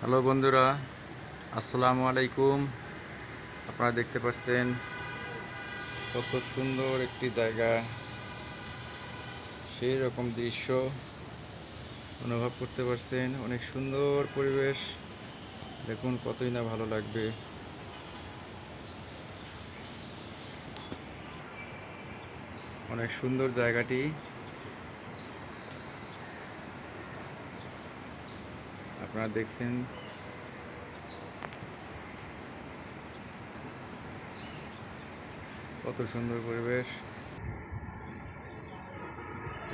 Hello বন্ধুরা, আসসালামু আলাইকুম। আপনারা দেখতে পাচ্ছেন কত সুন্দর একটি জায়গা, সেই রকম দৃশ্য অনুভব করতে পারছেন। অনেক সুন্দর পরিবেশ, দেখুন কতই না ভালো লাগবে। অনেক সুন্দর জায়গাটি, আপনারা দেখছেন। কত সুন্দর পরিবেশ,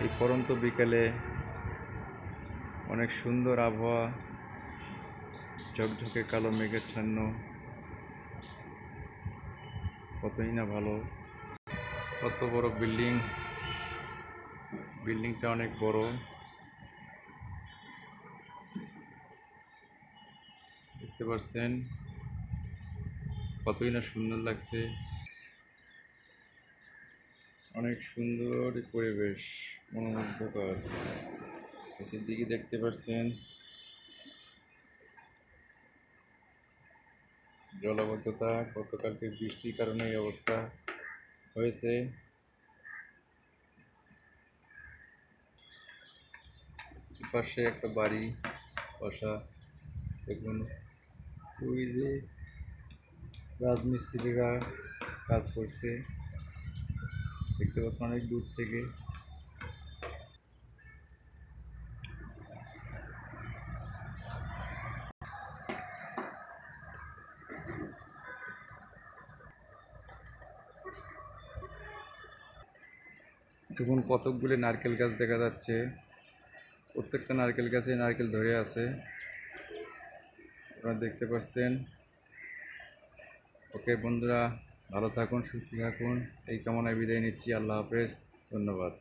এই পড়ন্ত বিকেলে অনেক সুন্দর আবহাওয়া, ঝকঝকে কালো মেঘাচ্ছন্ন, কতই না ভালো। কত বড় বিল্ডিং, বিল্ডিংটা অনেক বড়, দেখতে পাচ্ছেন কতই না সুন্দর লাগছে। অনেক সুন্দর পরিবেশ, মনোমুগ্ধকর। নিচের দিকে দেখতে পাচ্ছেন জলাবদ্ধতা, গতকালকে বৃষ্টির কারণে এই অবস্থা হয়েছে। পাশে একটা বাড়ি বসা, দেখুন ওই যে রাজমিস্ত্রিরা কাজ করছে, দেখতে পাচ্ছেন অনেক দূর থেকে। দেখুন কতকগুলি নারকেল গাছ দেখা যাচ্ছে, প্রত্যেকটা নারকেল গাছে নারকেল ধরে আছে, আপনারা দেখতে পাচ্ছেন। ওকে বন্ধুরা, ভালো থাকুন, সুস্থ থাকুন, এই কামনায় বিদায় নিচ্ছি। আল্লাহ হাফেজ, ধন্যবাদ।